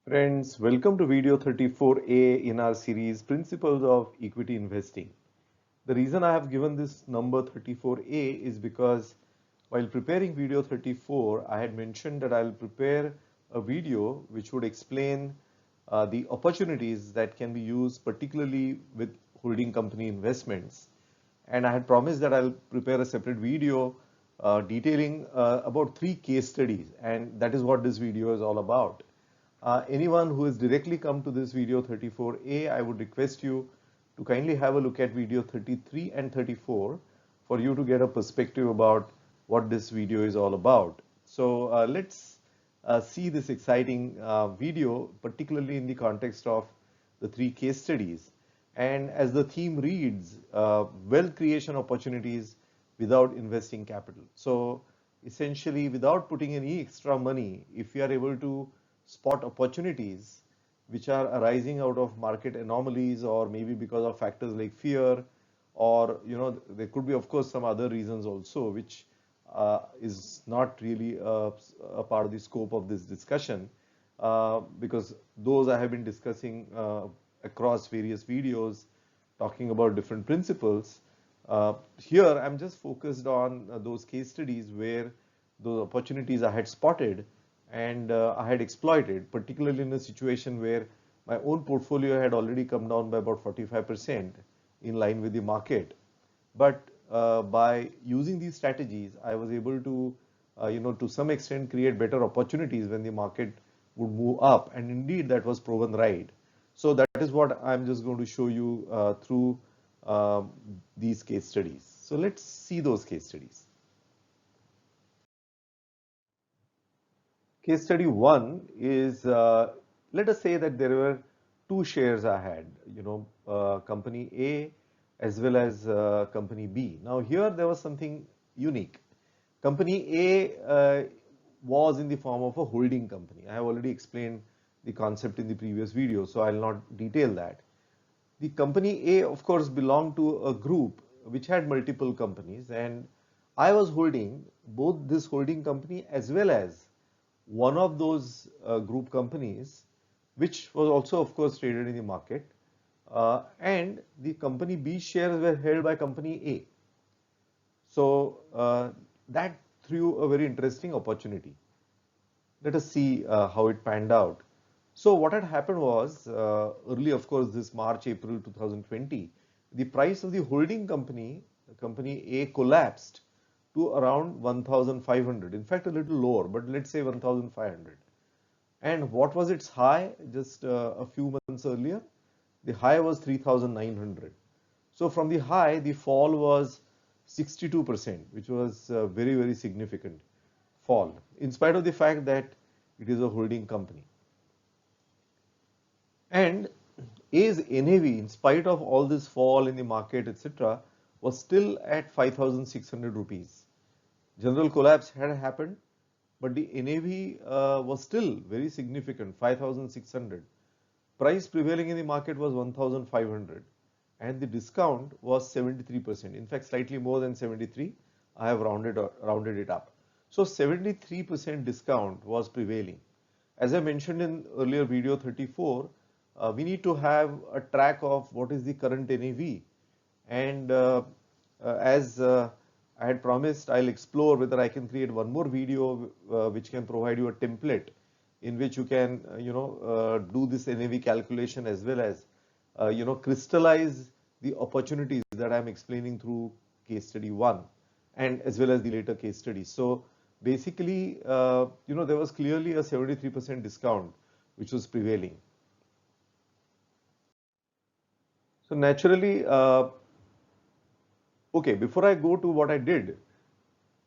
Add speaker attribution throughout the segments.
Speaker 1: Friends, welcome to video 34A in our series Principles of Equity Investing. The reason I have given this number 34A is because while preparing video 34, I had mentioned that I'll prepare a video which would explain the opportunities that can be used particularly with holding company investments. And I had promised that I'll prepare a separate video detailing about 3 case studies, and that is what this video is all about. Anyone who has directly come to this video 34A, I would request you to kindly have a look at video 33 and 34 for you to get a perspective about what this video is all about. So let's see this exciting video, particularly in the context of the 3 case studies. And as the theme reads, wealth creation opportunities without investing capital. So essentially, without putting any extra money, if you are able to spot opportunities which are arising out of market anomalies, or maybe because of factors like fear, or there could be of course some other reasons also, which is not really a part of the scope of this discussion, because those I have been discussing across various videos talking about different principles. Here I'm just focused on those case studies where those opportunities I had spotted and I had exploited, particularly in a situation where my own portfolio had already come down by about 45% in line with the market. But by using these strategies, I was able to, to some extent create better opportunities when the market would move up. And indeed, that was proven right. So that is what I'm just going to show you through these case studies. So let's see those case studies. Case study 1 is, let us say that there were 2 shares I had, company A as well as company B. Now here there was something unique. Company A was in the form of a holding company. I have already explained the concept in the previous video, so I'll not detail that. The company A, of course, belonged to a group which had multiple companies, and I was holding both this holding company as well as one of those group companies, which was also of course traded in the market, and the company B shares were held by company A. So that threw a very interesting opportunity. Let us see how it panned out. So what had happened was, early of course this March, April 2020, the price of the holding company, company A, collapsed to around 1,500. In fact, a little lower, but let's say 1,500. And what was its high just a few months earlier? The high was 3,900. So from the high, the fall was 62%, which was very, very significant fall, in spite of the fact that it is a holding company. And A's NAV, in spite of all this fall in the market, etc., was still at 5,600 rupees. General collapse had happened, but the NAV was still very significant, 5,600. Price prevailing in the market was 1,500, and the discount was 73%. In fact, slightly more than 73. I have rounded it up. So 73% discount was prevailing. As I mentioned in earlier video 34, we need to have a track of what is the current NAV, and as I had promised, I'll explore whether I can create one more video which can provide you a template in which you can do this NAV calculation, as well as crystallize the opportunities that I'm explaining through case study 1 and as well as the later case studies. So basically, there was clearly a 73% discount which was prevailing. So naturally, okay, before I go to what I did,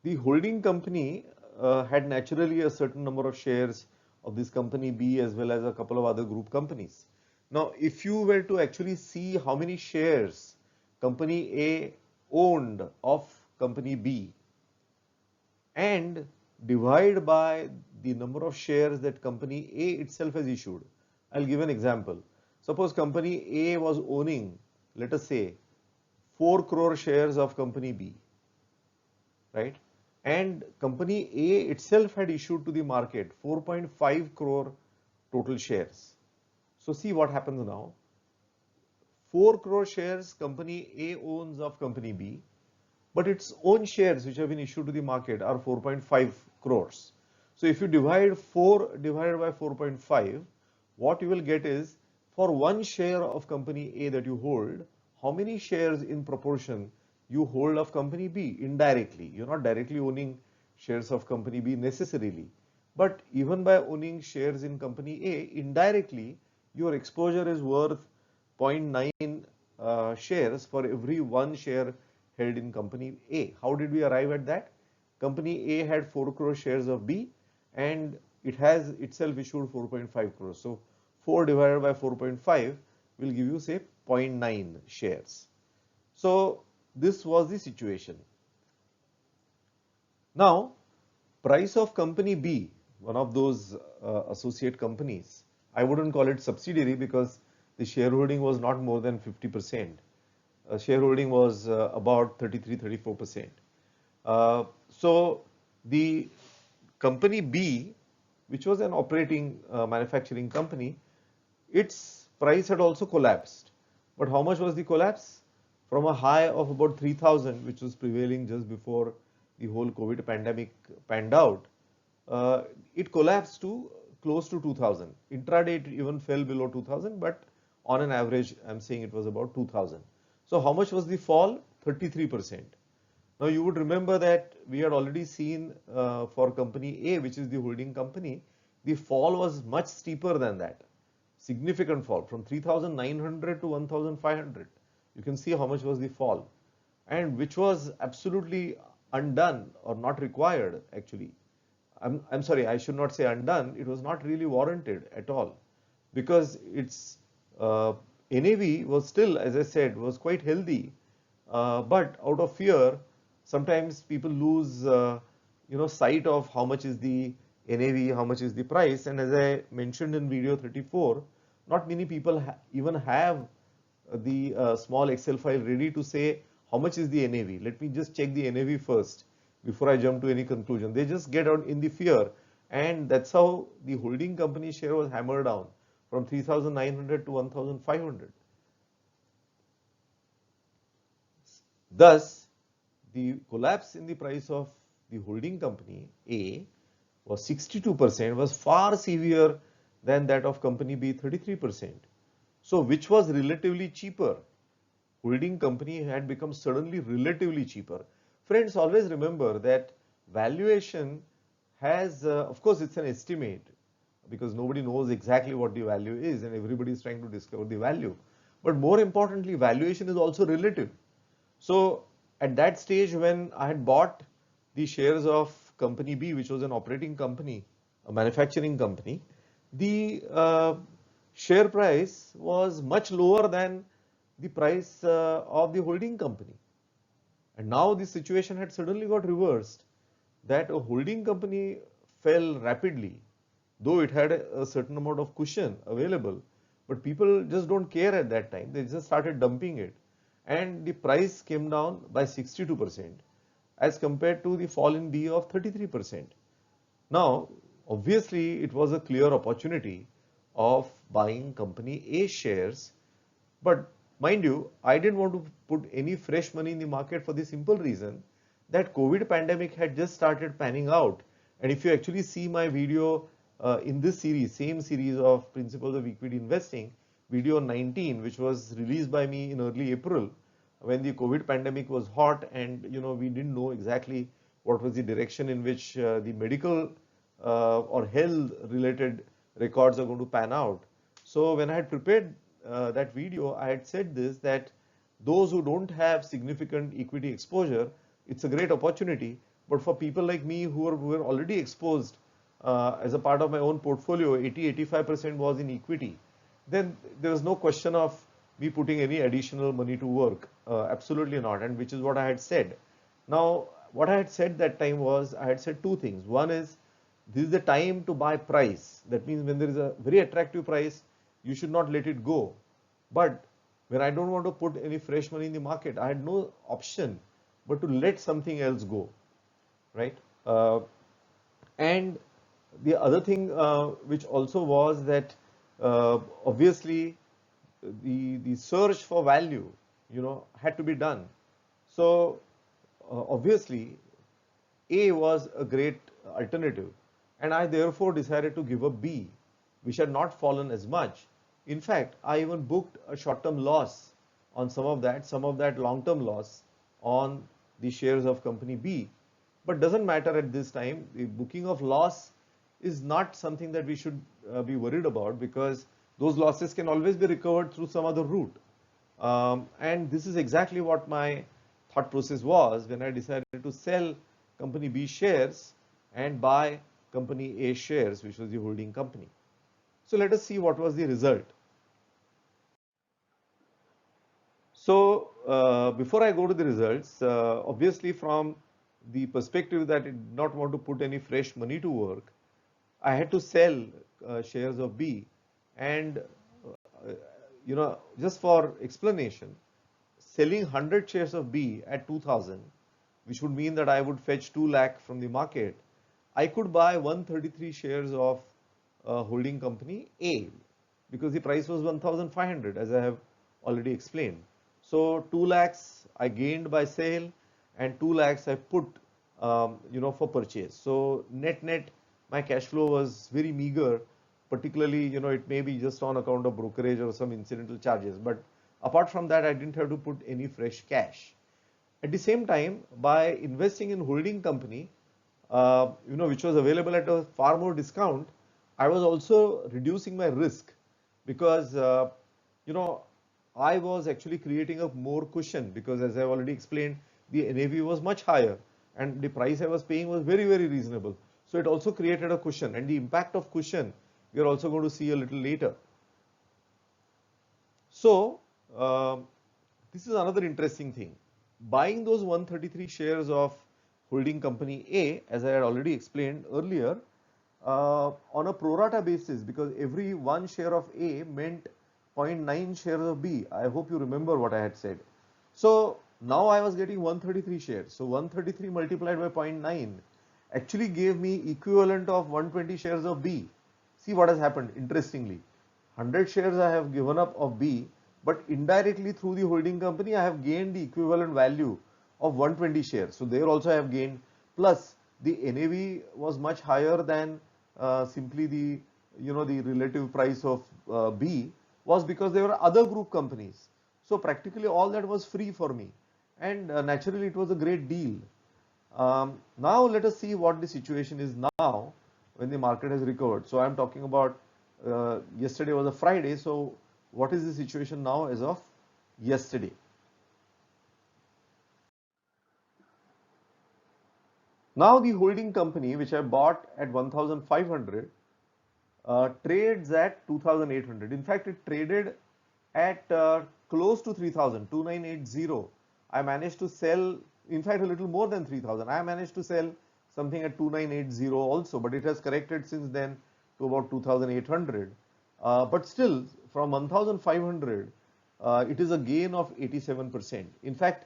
Speaker 1: the holding company had naturally a certain number of shares of this company B as well as a couple of other group companies. Now, if you were to actually see how many shares company A owned of company B and divide by the number of shares that company A itself has issued, I'll give an example. Suppose company A was owning, let us say, 4 crore shares of company B, right? And company A itself had issued to the market 4.5 crore total shares. So see what happens now. 4 crore shares company A owns of company B, but its own shares which have been issued to the market are 4.5 crores. So if you divide 4 divided by 4.5, what you will get is, for one share of company A that you hold, how many shares in proportion you hold of company B indirectly. You're not directly owning shares of company B necessarily, but even by owning shares in company A, indirectly your exposure is worth 0.9 shares for every one share held in company A. How did we arrive at that? Company A had 4 crore shares of B and it has itself issued 4.5 crores. So 4 divided by 4.5 will give you, say, 0.9 shares. So this was the situation. Now, price of company B, one of those associate companies, I wouldn't call it subsidiary because the shareholding was not more than 50%. Shareholding was about 33-34%. So the company B, which was an operating manufacturing company, its price had also collapsed. But how much was the collapse? From a high of about 3,000, which was prevailing just before the whole COVID pandemic panned out, it collapsed to close to 2,000. Intraday it even fell below 2,000, but on an average, I'm saying it was about 2,000. So how much was the fall? 33%. Now you would remember that we had already seen for company A, which is the holding company, the fall was much steeper than that. Significant fall from 3,900 to 1,500. You can see how much was the fall, and which was absolutely undone or not required actually. I'm sorry, I should not say undone. It was not really warranted at all because its NAV was still, as I said, was quite healthy. But out of fear, sometimes people lose, sight of how much is the NAV, how much is the price. And as I mentioned in video 34, not many people even have the small Excel file ready to say how much is the NAV. Let me just check the NAV first before I jump to any conclusion. They just get out in the fear, and that's how the holding company share was hammered down from 3,900 to 1,500. Thus, the collapse in the price of the holding company A was 62%, was far severe than that of company B, 33%. So which was relatively cheaper? Holding company had become suddenly relatively cheaper. Friends, always remember that valuation has, of course, it's an estimate because nobody knows exactly what the value is and everybody is trying to discover the value. But more importantly, valuation is also relative. So at that stage when I had bought the shares of company B, which was an operating company, a manufacturing company, the share price was much lower than the price of the holding company. And now the situation had suddenly got reversed, that a holding company fell rapidly, though it had a certain amount of cushion available, but people just don't care at that time. They just started dumping it. And the price came down by 62% as compared to the fall in B of 33%. Now, obviously, it was a clear opportunity of buying company A shares, but mind you, I didn't want to put any fresh money in the market for the simple reason that COVID pandemic had just started panning out. And if you actually see my video in this series, same series of principles of equity investing, video 19, which was released by me in early April, when the COVID pandemic was hot and we didn't know exactly what was the direction in which the medical or health related records are going to pan out. So when I had prepared that video, I had said this, that those who don't have significant equity exposure, it's a great opportunity. But for people like me who are already exposed as a part of my own portfolio, 80-85% was in equity, then there was no question of me putting any additional money to work. Absolutely not, and which is what I had said. Now, what I had said that time was, I had said two things. One is, this is the time to buy price. That means when there is a very attractive price, you should not let it go. But when I don't want to put any fresh money in the market, I had no option but to let something else go, right? And The other thing which also was that obviously the search for value, had to be done. So obviously A was a great alternative, and I therefore decided to give up B, which had not fallen as much. In fact, I even booked a short-term loss on some of that long-term loss on the shares of company B. But doesn't matter at this time. The booking of loss is not something that we should be worried about, because those losses can always be recovered through some other route. And this is exactly what my thought process was when I decided to sell company B shares and buy company A shares, which was the holding company. So let us see what was the result. So before I go to the results, obviously from the perspective that I did not want to put any fresh money to work, I had to sell shares of B. And just for explanation, selling 100 shares of B at 2000, which would mean that I would fetch 2 lakh from the market, I could buy 133 shares of holding company A, because the price was 1500, as I have already explained. So 2 lakhs I gained by sale, and 2 lakhs I put for purchase. So net my cash flow was very meager, particularly it may be just on account of brokerage or some incidental charges, but apart from that I didn't have to put any fresh cash. At the same time, by investing in holding company, which was available at a far more discount, I was also reducing my risk, because you know I was actually creating a more cushion, because as I've already explained, the NAV was much higher and the price I was paying was very, very reasonable. So it also created a cushion, and the impact of cushion we are also going to see a little later. So this is another interesting thing. Buying those 133 shares of holding company A, as I had already explained earlier, on a pro rata basis, because every one share of A meant 0.9 shares of B. I hope you remember what I had said. So now I was getting 133 shares. So 133 multiplied by 0.9 actually gave me equivalent of 120 shares of B. See what has happened, interestingly. 100 shares I have given up of B, but indirectly through the holding company I have gained the equivalent value of 120 shares. So there also I have gained, plus the NAV was much higher than simply the relative price of B, was because there were other group companies. So practically all that was free for me, and naturally it was a great deal. Now let us see what the situation is now when the market has recovered. So I am talking about yesterday was a Friday. So what is the situation now as of yesterday? Now the holding company, which I bought at 1500, trades at 2800. In fact, it traded at close to 3000, 2980. I managed to sell, in fact, a little more than 3000. I managed to sell something at 2980 also, but it has corrected since then to about 2800. But still, from 1500, it is a gain of 87%. In fact,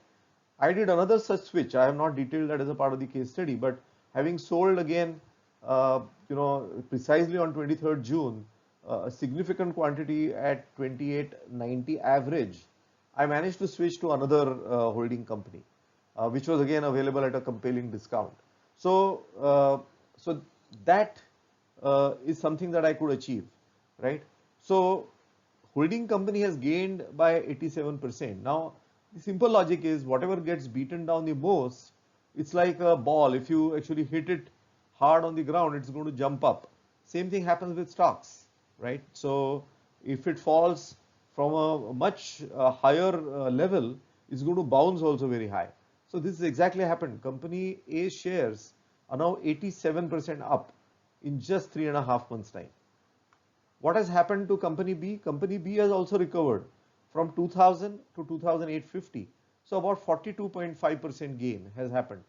Speaker 1: I did another such switch. I have not detailed that as a part of the case study, but having sold again, precisely on 23rd June, a significant quantity at 2890 average, I managed to switch to another holding company, which was again available at a compelling discount. So that is something that I could achieve, right? So holding company has gained by 87%. Now, the simple logic is whatever gets beaten down the most, it's like a ball. If you actually hit it hard on the ground, it's going to jump up. Same thing happens with stocks, right? So if it falls from a much higher level, it's going to bounce also very high. So this is exactly happened. Company A shares are now 87% up in just 3.5 months' time. What has happened to company B? Company B has also recovered from 2000 to 2850. So about 42.5% gain has happened.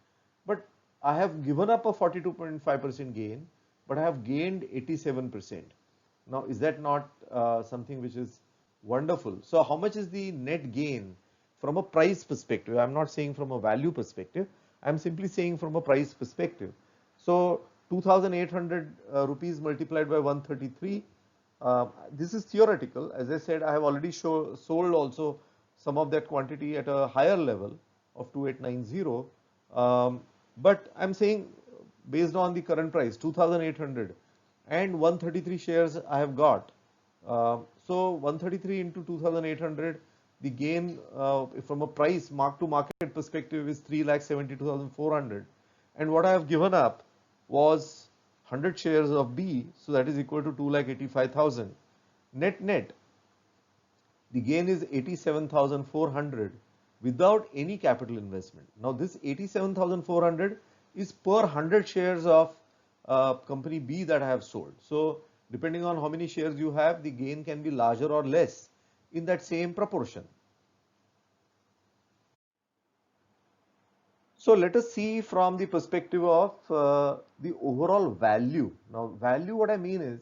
Speaker 1: But I have given up a 42.5% gain, but I have gained 87%. Now, is that not something which is wonderful? So how much is the net gain from a price perspective? I'm not saying from a value perspective. I'm simply saying from a price perspective. So 2,800 rupees multiplied by 133. This is theoretical. As I said, I have already sold also some of that quantity at a higher level of 2890. But I'm saying based on the current price, 2,800 and 133 shares I have got. So 133 into 2,800, the gain from a price mark to market perspective is 3,72,400. And what I have given up was 100 shares of B, so that is equal to 2,85,000. Net, the gain is 87,400 without any capital investment. Now this 87,400 is per 100 shares of company B that I have sold. So depending on how many shares you have, the gain can be larger or less in that same proportion. So let us see from the perspective of the overall value. Now value, what I mean is,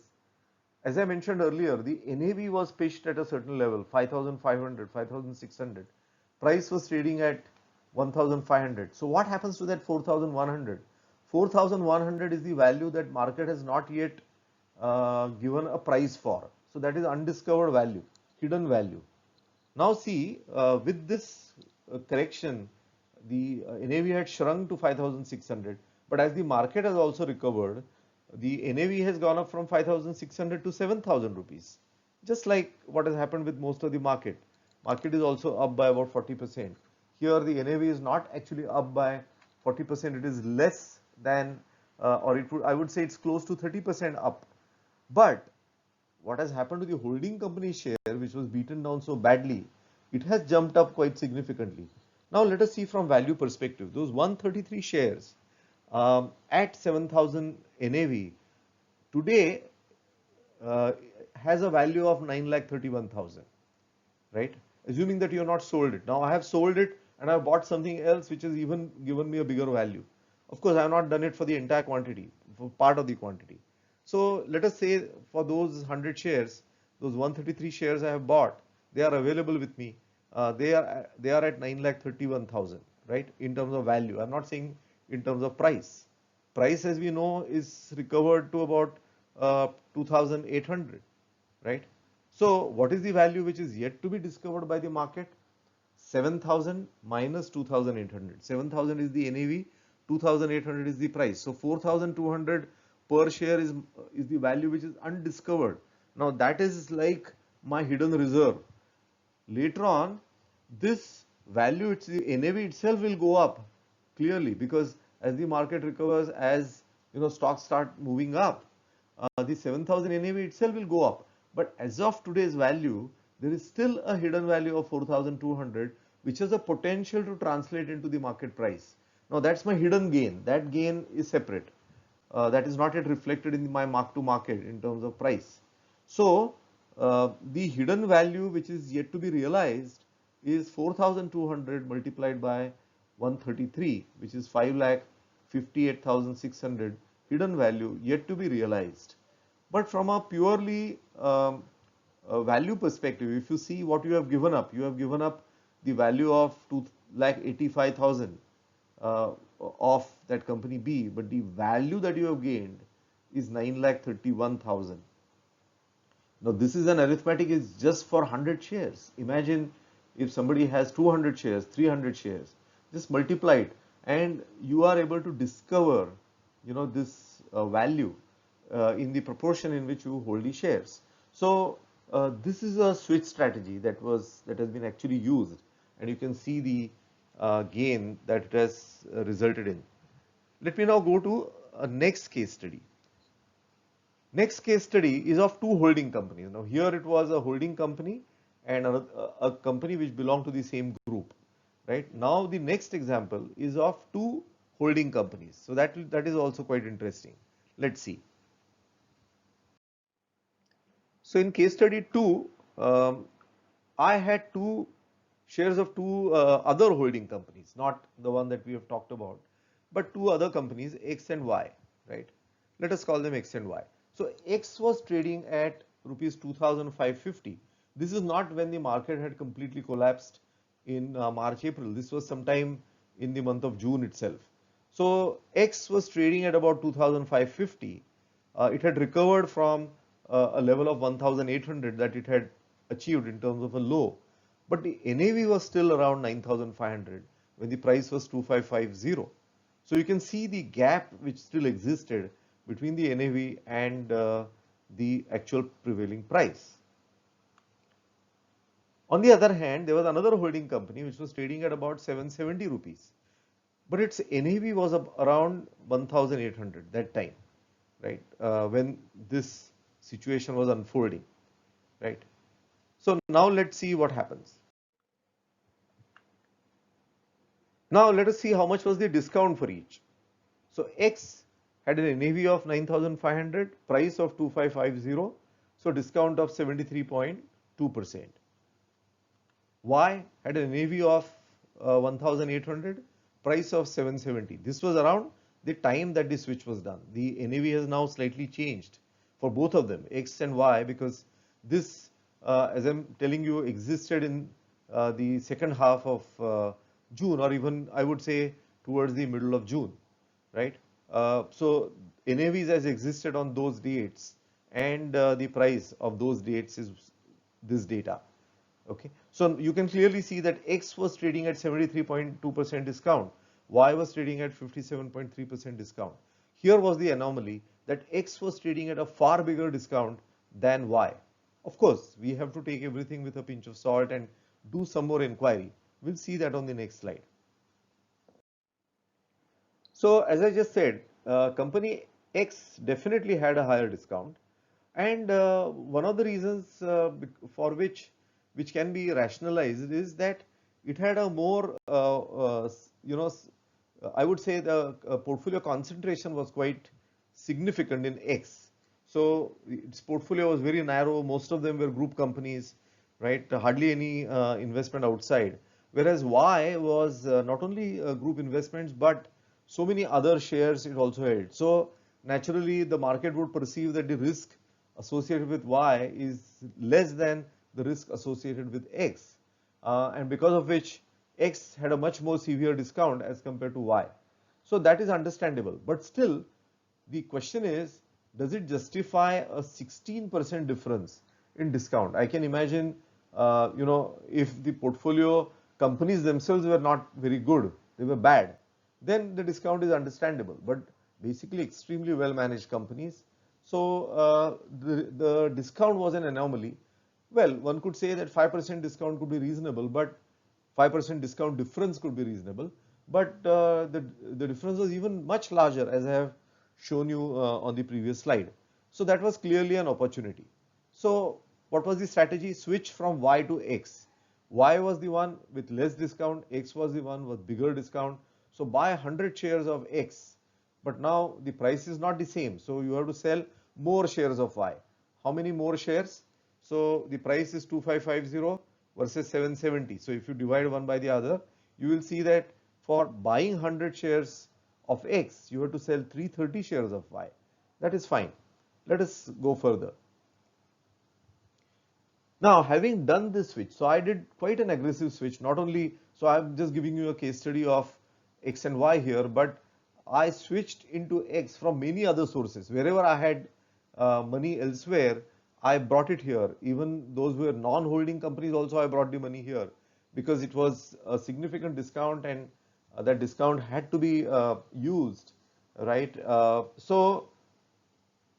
Speaker 1: as I mentioned earlier, the NAV was pitched at a certain level, 5,500, 5,600. Price was trading at 1,500. So what happens to that 4,100? 4,100 is the value that market has not yet given a price for. So that is undiscovered value, hidden value. Now see, with this correction, the NAV had shrunk to 5,600, but as the market has also recovered, the NAV has gone up from 5,600 to 7,000 rupees. Just like what has happened with most of the market. Market is also up by about 40%. Here the NAV is not actually up by 40%, it is less than, I would say it's close to 30% up. But what has happened to the holding company share, which was beaten down so badly, it has jumped up quite significantly. Now let us see from value perspective. Those 133 shares at 7,000 NAV today has a value of 9,31,000, right? Assuming that you have not sold it. Now I have sold it and I have bought something else which has even given me a bigger value. Of course, I have not done it for the entire quantity, for part of the quantity. So let us say for those 100 shares, those 133 shares I have bought, they are available with me. They are at 9,31,000, right? In terms of value. I'm not saying in terms of price. Price, as we know, is recovered to about 2,800, right? So what is the value which is yet to be discovered by the market? 7,000 minus 2,800. 7,000 is the NAV, 2,800 is the price. So 4,200 per share is the value which is undiscovered. Now that is like my hidden reserve. Later on, this value, the NAV itself will go up clearly, because as the market recovers, as stocks start moving up, the 7,000 NAV itself will go up. But as of today's value, there is still a hidden value of 4,200, which has a potential to translate into the market price. Now that's my hidden gain. That gain is separate. That is not yet reflected in my mark to market in terms of price. So the hidden value which is yet to be realized is 4,200 multiplied by 133, which is 5,58,600 hidden value yet to be realized. But from a purely value perspective, if you see what you have given up the value of 2,85,000 of that company B, but the value that you have gained is 9,31,000. Now this is an arithmetic is just for 100 shares. Imagine if somebody has 200 shares, 300 shares, just multiply it and you are able to discover this value in the proportion in which you hold the shares. So this is a switch strategy that has been actually used, and you can see the gain that it has resulted in. Let me now go to a next case study. Next case study is of two holding companies. Now here it was a holding company and a company which belonged to the same group, right? Now the next example is of two holding companies. So that is also quite interesting. Let's see. So in case study 2, I had two shares of two other holding companies, not the one that we have talked about, but two other companies, X and Y, right? Let us call them X and Y. So X was trading at rupees 2,550. This is not when the market had completely collapsed in March, April. This was sometime in the month of June itself. So X was trading at about 2,550. It had recovered from a level of 1,800 that it had achieved in terms of a low, but the NAV was still around 9,500 when the price was 2,550. So you can see the gap which still existed between the NAV and the actual prevailing price. On the other hand, there was another holding company which was trading at about 770 rupees, but its NAV was around 1,800 that time, right? When this situation was unfolding, right? So now let's see what happens. Now let us see how much was the discount for each. So X had an NAV of 9,500, price of 2,550, so discount of 73.2%. Y had an NAV of 1,800, price of 770. This was around the time that the switch was done. The NAV has now slightly changed for both of them, X and Y, because this, as I'm telling you, existed in the second half of June, or even I would say towards the middle of June, right? So NAVs has existed on those dates, and the price of those dates is this data. Okay, so you can clearly see that X was trading at 73.2% discount, Y was trading at 57.3% discount. Here was the anomaly that X was trading at a far bigger discount than Y. Of course, we have to take everything with a pinch of salt and do some more inquiry. We'll see that on the next slide. So as I just said, company X definitely had a higher discount, and one of the reasons for which can be rationalized is that it had a more I would say the portfolio concentration was quite significant in X. So its portfolio was very narrow. Most of them were group companies, right? Hardly any investment outside. Whereas Y was not only group investments, but so many other shares it also held. So naturally, the market would perceive that the risk associated with Y is less than the risk associated with X, and because of which X had a much more severe discount as compared to Y. So that is understandable, but still the question is, does it justify a 16% difference in discount? I can imagine, if the portfolio companies themselves were not very good, they were bad, then the discount is understandable, but basically extremely well managed companies. So the discount was an anomaly. Well, one could say that 5% discount could be reasonable, but 5% discount difference could be reasonable, but the difference was even much larger, as I have shown you on the previous slide. So that was clearly an opportunity. So what was the strategy? Switch from Y to X. Y was the one with less discount, X was the one with bigger discount. So buy 100 shares of X, but now the price is not the same, so you have to sell more shares of Y. How many more shares? So the price is 2550 versus 770. So if you divide one by the other, you will see that for buying 100 shares of X, you have to sell 330 shares of Y. That is fine. Let us go further. Now, having done this switch, so I did quite an aggressive switch, not only, so I'm just giving you a case study of X and Y here, but I switched into X from many other sources. Wherever I had money elsewhere, I brought it here. Even those who were non-holding companies also, I brought the money here because it was a significant discount, and that discount had to be used, right?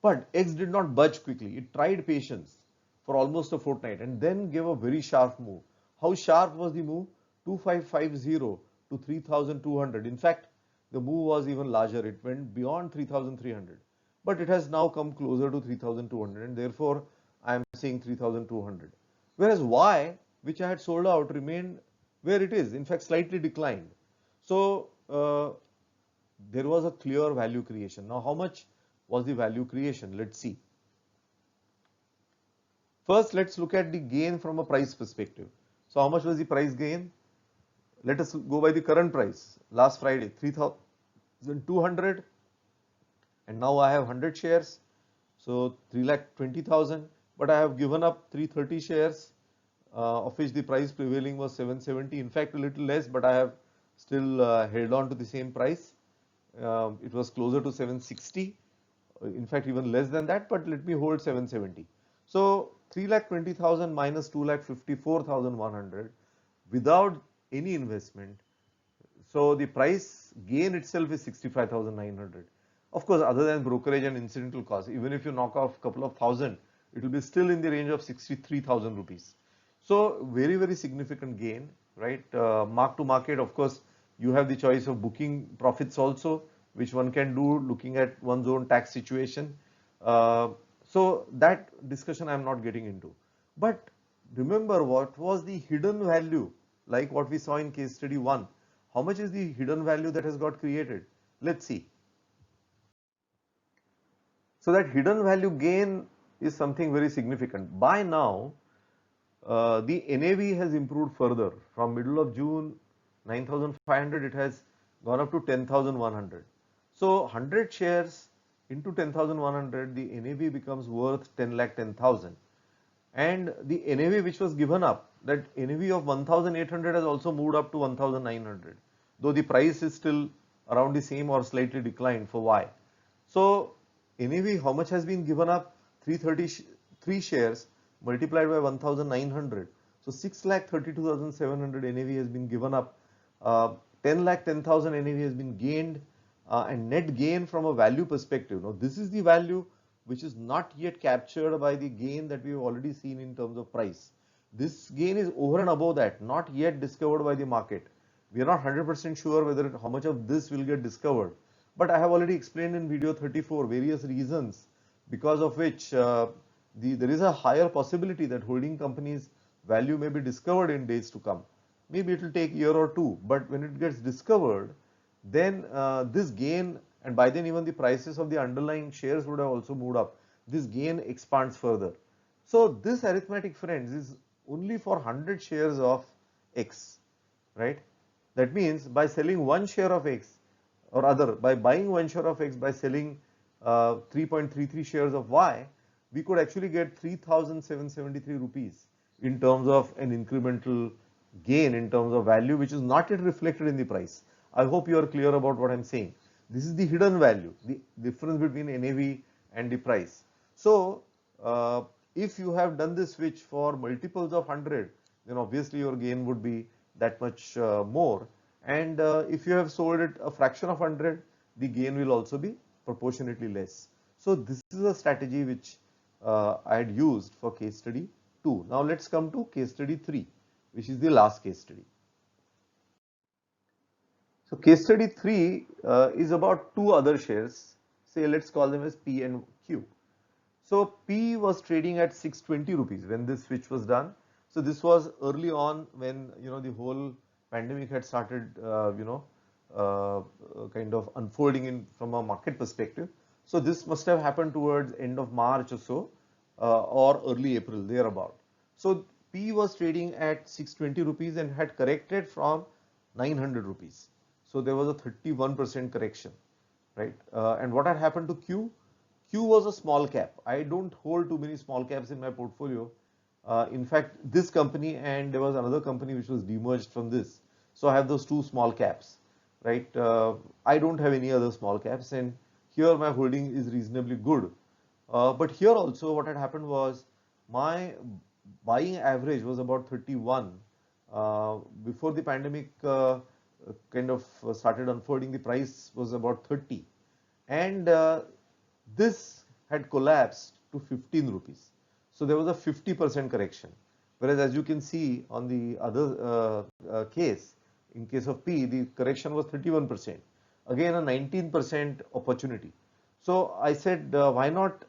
Speaker 1: But X did not budge quickly. It tried patience for almost a fortnight and then gave a very sharp move. How sharp was the move? 2550 to 3200. In fact, the move was even larger. It went beyond 3300. But it has now come closer to 3200, and therefore I am saying 3200. Whereas Y, which I had sold out, remained where it is. In fact, slightly declined. So there was a clear value creation. Now, how much was the value creation? Let's see. First, let's look at the gain from a price perspective. So how much was the price gain? Let us go by the current price. Last Friday, 3,200, and now I have 100 shares, so 3,20,000, but I have given up 330 shares, of which the price prevailing was 770. In fact, a little less, but I have still held on to the same price, It was closer to 760, in fact even less than that, but let me hold 770. So 3,20,000 minus 2,54,100 without any investment. So the price gain itself is 65,900. Of course, other than brokerage and incidental costs, even if you knock off a couple of thousand, it will be still in the range of 63,000 rupees. So very, very significant gain, right? Mark to market, of course, you have the choice of booking profits also, which one can do looking at one's own tax situation. Uh, so that discussion I'm not getting into. But remember, what was the hidden value, like what we saw in case study 1? How much is the hidden value that has got created? Let's see. So that hidden value gain is something very significant. By now, the NAV has improved further. From middle of June, 9,500, it has gone up to 10,100. So 100 shares into 10,100, the NAV becomes worth 10,10,000. And the NAV which was given up, that NAV of 1,800 has also moved up to 1,900, though the price is still around the same or slightly declined for Y. So NAV, how much has been given up? 333 shares multiplied by 1,900. So 6,32,700 NAV has been given up. 10,10,000 NAV has been gained, and net gain from a value perspective. Now this is the value which is not yet captured by the gain that we have already seen in terms of price. This gain is over and above that, not yet discovered by the market. We are not 100% sure whether how much of this will get discovered. But I have already explained in video 34 various reasons because of which there is a higher possibility that holding companies value may be discovered in days to come. Maybe it will take a year or two, but when it gets discovered, then this gain, and by then even the prices of the underlying shares would have also moved up. This gain expands further. So this arithmetic, friends, is only for 100 shares of X, right? That means by selling one share of X, or other, by buying one share of X, by selling 3.33 shares of Y, we could actually get 3,773 rupees in terms of an incremental gain in terms of value, which is not yet reflected in the price. I hope you are clear about what I'm saying. This is the hidden value, the difference between NAV and the price. So if you have done this switch for multiples of 100, then obviously your gain would be that much more. And if you have sold it a fraction of 100, the gain will also be proportionately less. So this is a strategy which I had used for case study 2. Now let's come to case study 3, which is the last case study. So case study 3 is about two other shares. Say let's call them as P and Q. So P was trading at 620 rupees when this switch was done. So this was early on when the whole pandemic had started kind of unfolding in from a market perspective. So this must have happened towards end of March or so, or early April thereabout. So P was trading at 620 rupees and had corrected from 900 rupees. So there was a 31% correction, right? And what had happened to Q? Q was a small cap. I don't hold too many small caps in my portfolio. In fact, this company and there was another company which was demerged from this. So I have those two small caps, right? I don't have any other small caps, and here my holding is reasonably good. But here also what had happened was my buying average was about 31. Before the pandemic kind of started unfolding, the price was about 30. And this had collapsed to 15 rupees. So there was a 50% correction. Whereas as you can see on the other case, in case of P, the correction was 31%. Again, a 19% opportunity. So I said, why not,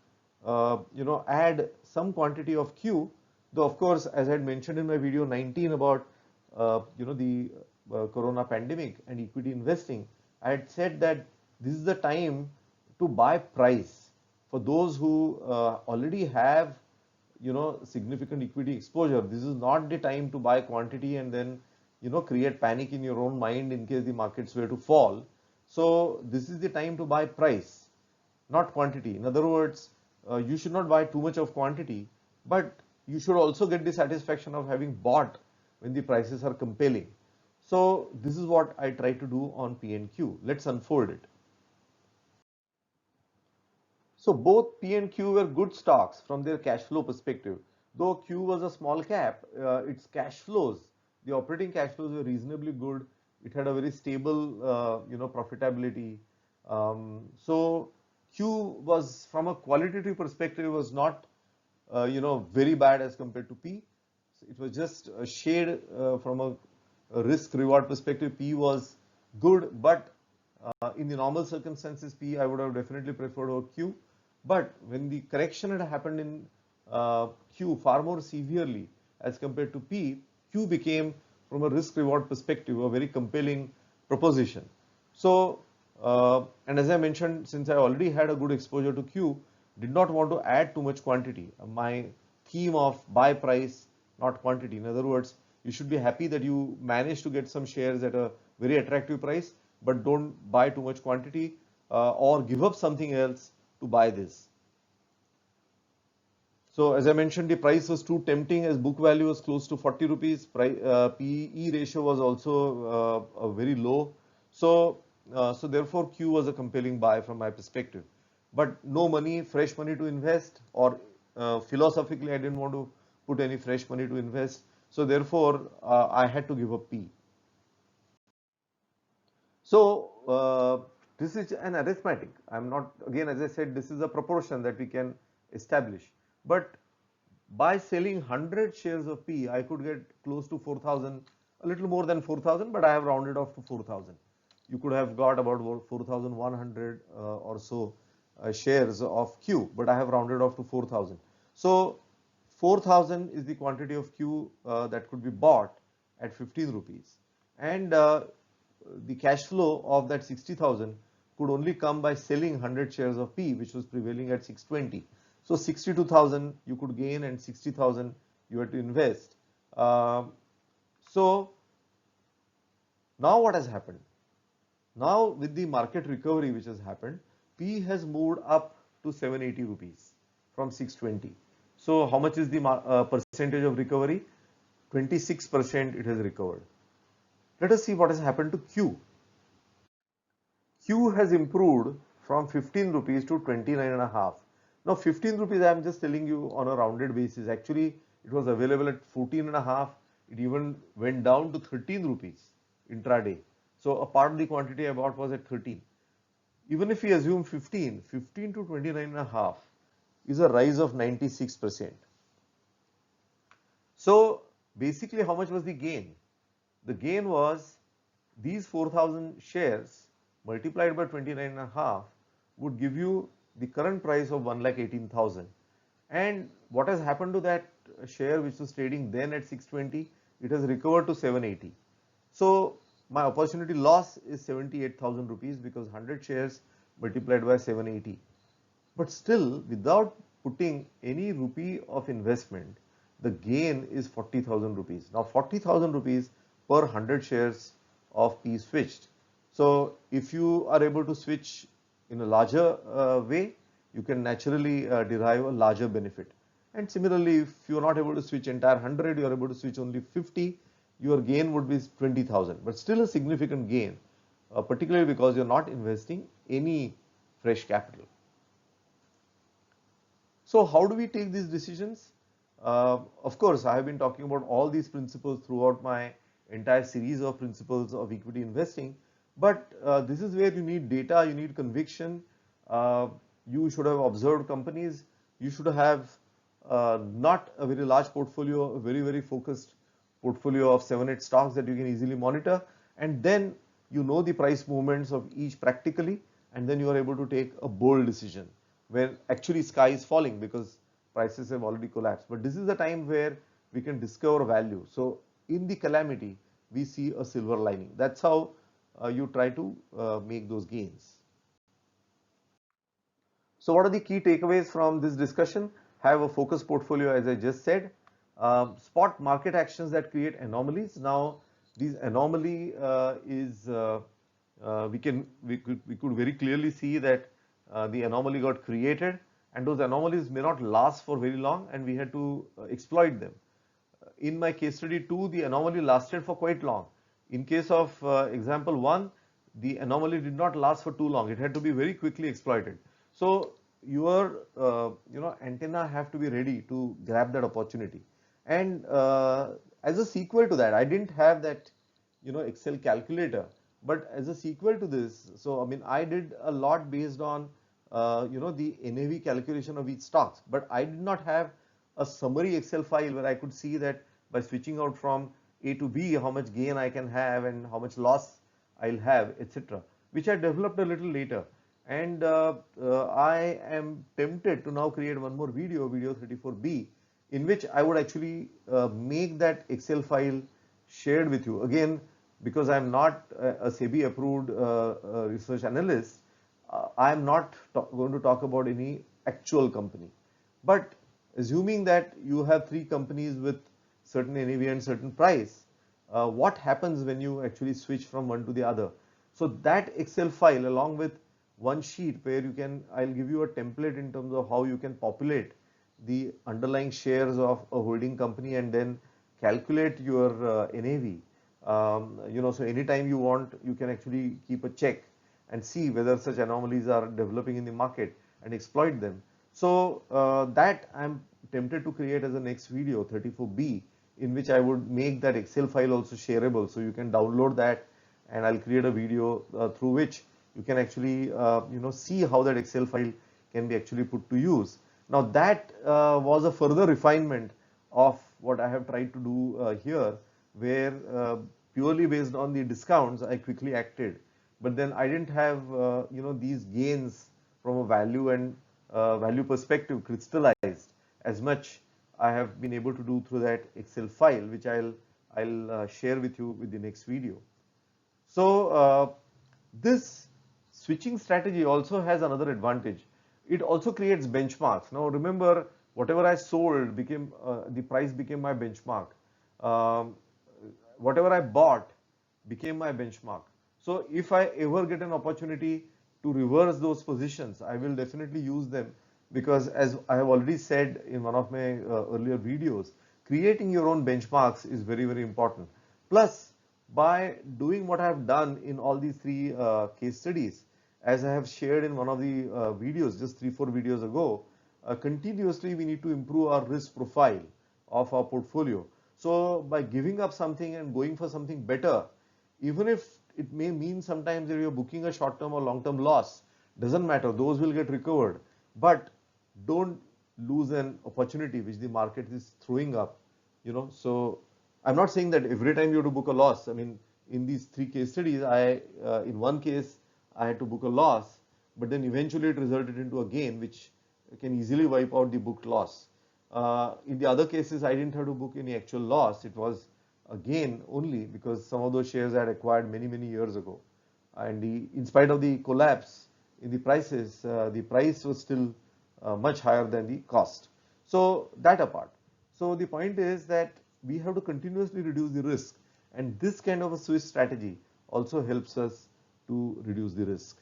Speaker 1: add some quantity of Q, though of course, as I had mentioned in my video 19 about, the corona pandemic and equity investing, I had said that this is the time to buy price for those who already have significant equity exposure. This is not the time to buy quantity and then create panic in your own mind in case the markets were to fall. So this is the time to buy price, not quantity. In other words, you should not buy too much of quantity, but you should also get the satisfaction of having bought when the prices are compelling. So this is what I try to do on P and Q. Let's unfold it. So both P and Q were good stocks from their cash flow perspective. Though Q was a small cap, its cash flows, the operating cash flows were reasonably good. It had a very stable, profitability. So Q was, from a qualitative perspective, was not, very bad as compared to P. It was just a shade from a risk reward perspective. P was good, but in the normal circumstances, P I would have definitely preferred over Q. But when the correction had happened in Q far more severely as compared to P, Q became, from a risk reward perspective, a very compelling proposition. So, and as I mentioned, since I already had a good exposure to Q, did not want to add too much quantity. My theme of buy price, not quantity. In other words, you should be happy that you managed to get some shares at a very attractive price, but don't buy too much quantity or give up something else to buy this. So as I mentioned, the price was too tempting as book value was close to 40 rupees. PE ratio was also very low. So, so therefore Q was a compelling buy from my perspective. But no money, fresh money to invest, or philosophically I didn't want to put any fresh money to invest. So therefore I had to give up P. So this is an arithmetic. I'm not, again, as I said, this is a proportion that we can establish. But by selling 100 shares of P, I could get close to 4,000, a little more than 4,000, but I have rounded off to 4,000. You could have got about 4,100 or so shares of Q, but I have rounded off to 4,000. So 4,000 is the quantity of Q that could be bought at 15 rupees. And the cash flow of that 60,000 could only come by selling 100 shares of P, which was prevailing at 620. So 62,000 you could gain and 60,000 you had to invest. So now what has happened? Now with the market recovery which has happened, P has moved up to 780 rupees from 620. So how much is the percentage of recovery? 26% it has recovered. Let us see what has happened to Q. Q has improved from 15 rupees to 29 and a half. Now 15 rupees, I am just telling you on a rounded basis. Actually, it was available at 14 and a half. It even went down to 13 rupees intraday. So a part of the quantity I bought was at 13. Even if we assume 15 to 29 and a half is a rise of 96%. So basically, how much was the gain? The gain was these 4,000 shares multiplied by 29 and a half would give you the current price of 1,18,000. And what has happened to that share which was trading then at 620? It has recovered to 780. So my opportunity loss is 78,000 rupees because 100 shares multiplied by 780. But still, without putting any rupee of investment, the gain is 40,000 rupees. Now 40,000 rupees per 100 shares of P switched. So if you are able to switch in a larger way, you can naturally derive a larger benefit. And similarly, if you are not able to switch entire 100, you are able to switch only 50, your gain would be 20,000, but still a significant gain, particularly because you are not investing any fresh capital. So how do we take these decisions? Of course, I have been talking about all these principles throughout my entire series of principles of equity investing, but this is where you need data, you need conviction. You should have observed companies. You should have not a very large portfolio, a very, very focused portfolio of 7-8 stocks that you can easily monitor, and then you know the price movements of each practically, and then you are able to take a bold decision where actually sky is falling because prices have already collapsed. But this is the time where we can discover value. So in the calamity, we see a silver lining. That's how you try to make those gains. So what are the key takeaways from this discussion? Have a focused portfolio, as I just said. Spot market actions that create anomalies. Now, these anomaly we could very clearly see that the anomaly got created, and those anomalies may not last for very long, and we had to exploit them. In my case study 2, the anomaly lasted for quite long. In case of example 1, the anomaly did not last for too long. It had to be very quickly exploited. So your antenna have to be ready to grab that opportunity. And as a sequel to that, I didn't have that Excel calculator, but as a sequel to this, so I mean I did a lot based on the NAV calculation of each stocks, but I did not have a summary Excel file where I could see that by switching out from A to B how much gain I can have and how much loss I'll have, etc., which I developed a little later. And I am tempted to now create one more video 34B, in which I would actually make that Excel file shared with you. Again, because I'm not a SEBI approved research analyst, I'm not going to talk about any actual company. But assuming that you have three companies with certain NAV and certain price, what happens when you actually switch from one to the other? So that Excel file along with one sheet where you can, I'll give you a template in terms of how you can populate the underlying shares of a holding company and then calculate your NAV. So anytime you want, you can actually keep a check and see whether such anomalies are developing in the market and exploit them. So that I'm tempted to create as a next video 34B, in which I would make that Excel file also shareable, so you can download that, and I'll create a video through which you can actually see how that Excel file can be actually put to use. Now that was a further refinement of what I have tried to do here, where purely based on the discounts I quickly acted, but then I didn't have these gains from a value and value perspective crystallized as much I have been able to do through that Excel file, which I'll share with you with the next video. So this switching strategy also has another advantage. It also creates benchmarks. Now remember, whatever I sold became the price became my benchmark. Um, Whatever I bought became my benchmark. So if I ever get an opportunity to reverse those positions, I will definitely use them, because as I have already said in one of my earlier videos, creating your own benchmarks is very, very important. Plus, by doing what I have done in all these three case studies, as I have shared in one of the videos just 3-4 videos ago, continuously we need to improve our risk profile of our portfolio. So by giving up something and going for something better, even if it may mean sometimes that you're booking a short-term or long-term loss, doesn't matter, those will get recovered. But don't lose an opportunity which the market is throwing up. So I'm not saying that every time you have to book a loss. I mean, in these three case studies, in one case I had to book a loss, but then eventually it resulted into a gain which can easily wipe out the booked loss. In the other cases, I didn't have to book any actual loss. It was a gain only because some of those shares I had acquired many, many years ago. And in spite of the collapse in the prices, the price was still much higher than the cost. So that apart. So the point is that we have to continuously reduce the risk, and this kind of a Swiss strategy also helps us to reduce the risk.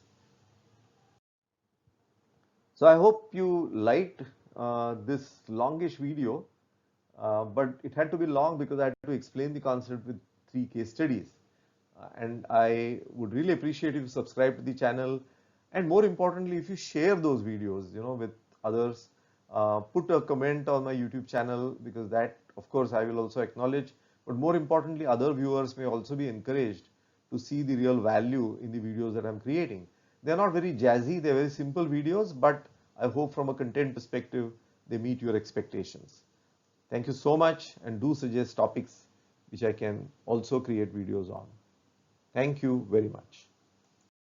Speaker 1: So I hope you liked this longish video, but it had to be long because I had to explain the concept with three case studies. And I would really appreciate if you subscribe to the channel, and more importantly, if you share those videos, with others. Put a comment on my YouTube channel, because that, of course, I will also acknowledge. But more importantly, other viewers may also be encouraged to see the real value in the videos that I'm creating. They're not very jazzy, they're very simple videos, but I hope from a content perspective, they meet your expectations. Thank you so much, and do suggest topics which I can also create videos on. Thank you very much.